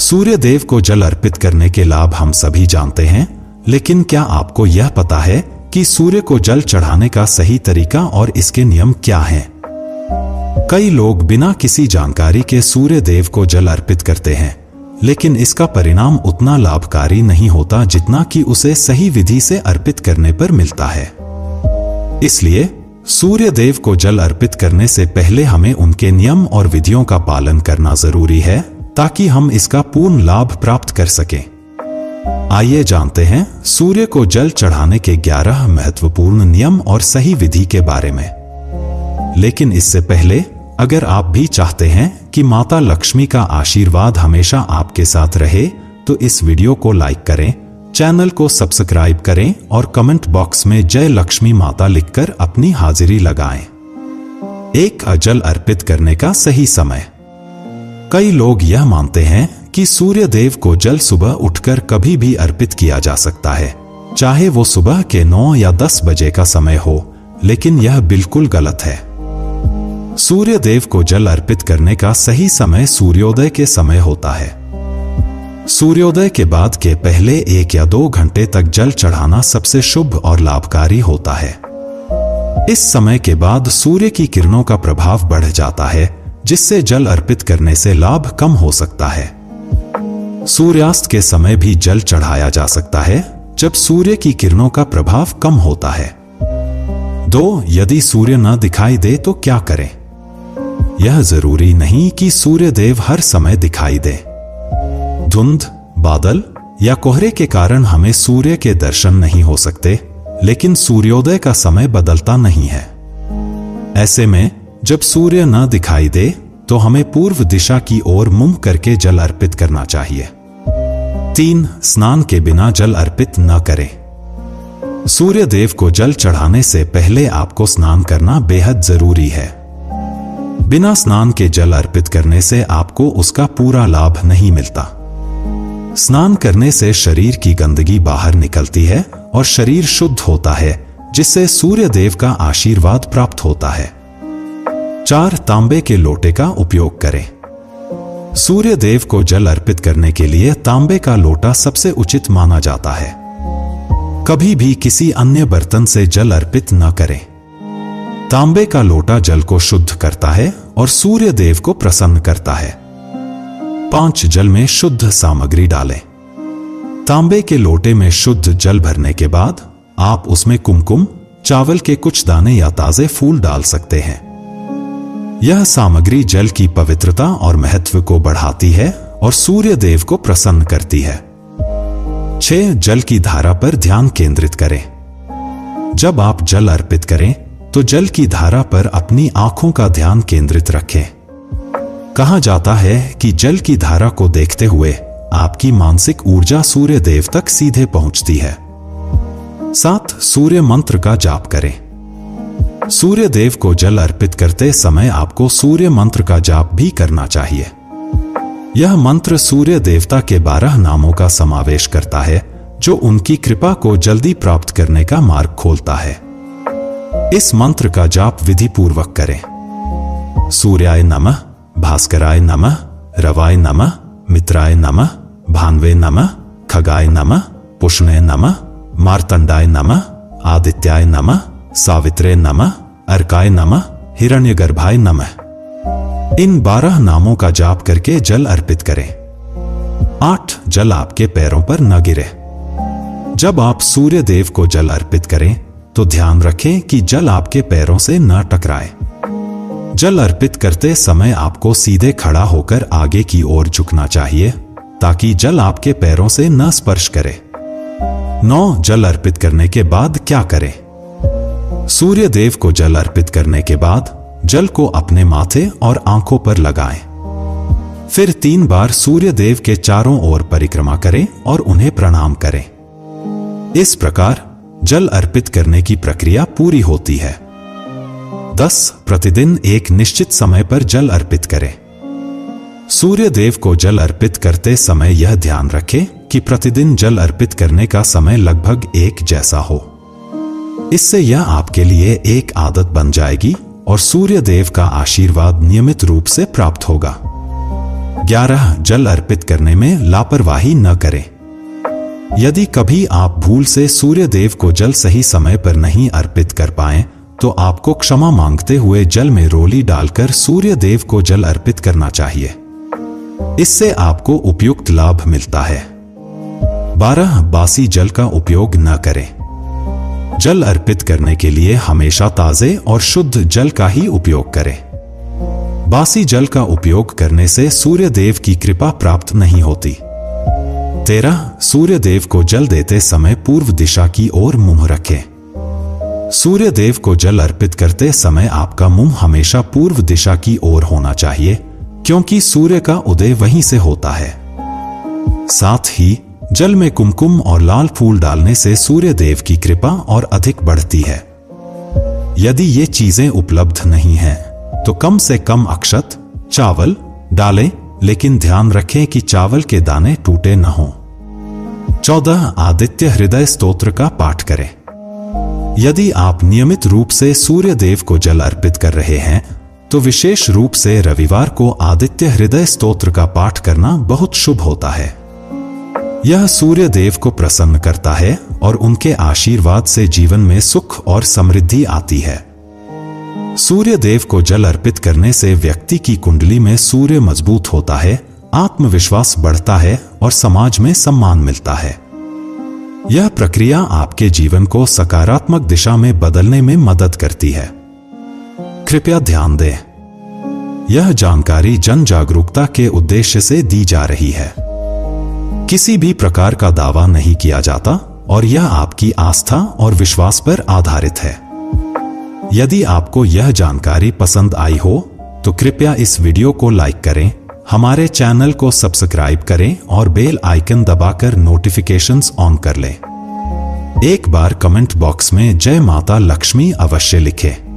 सूर्य देव को जल अर्पित करने के लाभ हम सभी जानते हैं, लेकिन क्या आपको यह पता है कि सूर्य को जल चढ़ाने का सही तरीका और इसके नियम क्या हैं? कई लोग बिना किसी जानकारी के सूर्य देव को जल अर्पित करते हैं, लेकिन इसका परिणाम उतना लाभकारी नहीं होता जितना कि उसे सही विधि से अर्पित करने पर मिलता है। इसलिए सूर्य देव को जल अर्पित करने से पहले हमें उनके नियम और विधियों का पालन करना जरूरी है, ताकि हम इसका पूर्ण लाभ प्राप्त कर सकें। आइए जानते हैं सूर्य को जल चढ़ाने के 11 महत्वपूर्ण नियम और सही विधि के बारे में। लेकिन इससे पहले अगर आप भी चाहते हैं कि माता लक्ष्मी का आशीर्वाद हमेशा आपके साथ रहे, तो इस वीडियो को लाइक करें, चैनल को सब्सक्राइब करें और कमेंट बॉक्स में जय लक्ष्मी माता लिखकर अपनी हाजिरी लगाएं। एक जल अर्पित करने का सही समय। कई लोग यह मानते हैं कि सूर्य देव को जल सुबह उठकर कभी भी अर्पित किया जा सकता है, चाहे वो सुबह के 9 या 10 बजे का समय हो, लेकिन यह बिल्कुल गलत है। सूर्य देव को जल अर्पित करने का सही समय सूर्योदय के समय होता है। सूर्योदय के बाद के पहले 1 या 2 घंटे तक जल चढ़ाना सबसे शुभ और लाभकारी होता है। इस समय के बाद सूर्य की किरणों का प्रभाव बढ़ जाता है, जिससे जल अर्पित करने से लाभ कम हो सकता है। सूर्यास्त के समय भी जल चढ़ाया जा सकता है, जब सूर्य की किरणों का प्रभाव कम होता है। 2. यदि सूर्य न दिखाई दे तो क्या करें? यह जरूरी नहीं कि सूर्य देव हर समय दिखाई दे। धुंध, बादल या कोहरे के कारण हमें सूर्य के दर्शन नहीं हो सकते, लेकिन सूर्योदय का समय बदलता नहीं है। ऐसे में जब सूर्य न दिखाई दे तो हमें पूर्व दिशा की ओर मुंह करके जल अर्पित करना चाहिए। 3. स्नान के बिना जल अर्पित न करें। सूर्य देव को जल चढ़ाने से पहले आपको स्नान करना बेहद जरूरी है। बिना स्नान के जल अर्पित करने से आपको उसका पूरा लाभ नहीं मिलता। स्नान करने से शरीर की गंदगी बाहर निकलती है और शरीर शुद्ध होता है, जिससे सूर्य देव का आशीर्वाद प्राप्त होता है। 4. तांबे के लोटे का उपयोग करें। सूर्य देव को जल अर्पित करने के लिए तांबे का लोटा सबसे उचित माना जाता है। कभी भी किसी अन्य बर्तन से जल अर्पित न करें। तांबे का लोटा जल को शुद्ध करता है और सूर्य देव को प्रसन्न करता है। 5. जल में शुद्ध सामग्री डालें। तांबे के लोटे में शुद्ध जल भरने के बाद आप उसमें कुमकुम, चावल के कुछ दाने या ताजे फूल डाल सकते हैं। यह सामग्री जल की पवित्रता और महत्व को बढ़ाती है और सूर्य देव को प्रसन्न करती है। 6. जल की धारा पर ध्यान केंद्रित करें। जब आप जल अर्पित करें तो जल की धारा पर अपनी आंखों का ध्यान केंद्रित रखें। कहा जाता है कि जल की धारा को देखते हुए आपकी मानसिक ऊर्जा सूर्य देव तक सीधे पहुंचती है। 7. सूर्य मंत्र का जाप करें। सूर्य देव को जल अर्पित करते समय आपको सूर्य मंत्र का जाप भी करना चाहिए। यह मंत्र सूर्य देवता के 12 नामों का समावेश करता है, जो उनकी कृपा को जल्दी प्राप्त करने का मार्ग खोलता है। इस मंत्र का जाप विधि पूर्वक करें। सूर्याय नमः, भास्कराय नमः, रवाय नमः, मित्राय नमः, भान्वे नमः, खगाय नमः, पुष्णे नमः, मार्तंडाय नमः, आदित्याय नमः, सावित्रे नमः, अर्काय नमः, हिरण्यगर्भाय नमः। इन 12 नामों का जाप करके जल अर्पित करें। 8. जल आपके पैरों पर न गिरे। जब आप सूर्य देव को जल अर्पित करें तो ध्यान रखें कि जल आपके पैरों से न टकराए। जल अर्पित करते समय आपको सीधे खड़ा होकर आगे की ओर झुकना चाहिए, ताकि जल आपके पैरों से न स्पर्श करे। 9. जल अर्पित करने के बाद क्या करें? सूर्य देव को जल अर्पित करने के बाद जल को अपने माथे और आंखों पर लगाएं। फिर 3 बार सूर्य देव के चारों ओर परिक्रमा करें और उन्हें प्रणाम करें। इस प्रकार जल अर्पित करने की प्रक्रिया पूरी होती है। 10. प्रतिदिन एक निश्चित समय पर जल अर्पित करें। सूर्य देव को जल अर्पित करते समय यह ध्यान रखें कि प्रतिदिन जल अर्पित करने का समय लगभग एक जैसा हो। इससे यह आपके लिए एक आदत बन जाएगी और सूर्य देव का आशीर्वाद नियमित रूप से प्राप्त होगा। 11. जल अर्पित करने में लापरवाही न करें। यदि कभी आप भूल से सूर्य देव को जल सही समय पर नहीं अर्पित कर पाए तो आपको क्षमा मांगते हुए जल में रोली डालकर सूर्य देव को जल अर्पित करना चाहिए। इससे आपको उपयुक्त लाभ मिलता है। 12. बासी जल का उपयोग न करें। जल अर्पित करने के लिए हमेशा ताजे और शुद्ध जल का ही उपयोग करें। बासी जल का उपयोग करने से सूर्य देव की कृपा प्राप्त नहीं होती। 13. सूर्य देव को जल देते समय पूर्व दिशा की ओर मुंह रखें। सूर्य देव को जल अर्पित करते समय आपका मुंह हमेशा पूर्व दिशा की ओर होना चाहिए, क्योंकि सूर्य का उदय वहीं से होता है। साथ ही जल में कुमकुम और लाल फूल डालने से सूर्य देव की कृपा और अधिक बढ़ती है। यदि ये चीजें उपलब्ध नहीं हैं, तो कम से कम अक्षत, चावल डालें, लेकिन ध्यान रखें कि चावल के दाने टूटे न हों। 14. आदित्य हृदय स्तोत्र का पाठ करें। यदि आप नियमित रूप से सूर्य देव को जल अर्पित कर रहे हैं तो विशेष रूप से रविवार को आदित्य हृदय स्तोत्र का पाठ करना बहुत शुभ होता है। यह सूर्य देव को प्रसन्न करता है और उनके आशीर्वाद से जीवन में सुख और समृद्धि आती है। सूर्य देव को जल अर्पित करने से व्यक्ति की कुंडली में सूर्य मजबूत होता है, आत्मविश्वास बढ़ता है और समाज में सम्मान मिलता है। यह प्रक्रिया आपके जीवन को सकारात्मक दिशा में बदलने में मदद करती है। कृपया ध्यान दें, यह जानकारी जन जागरूकता के उद्देश्य से दी जा रही है। किसी भी प्रकार का दावा नहीं किया जाता और यह आपकी आस्था और विश्वास पर आधारित है। यदि आपको यह जानकारी पसंद आई हो तो कृपया इस वीडियो को लाइक करें, हमारे चैनल को सब्सक्राइब करें और बेल आइकन दबाकर नोटिफिकेशंस ऑन कर लें। एक बार कमेंट बॉक्स में जय माता लक्ष्मी अवश्य लिखें।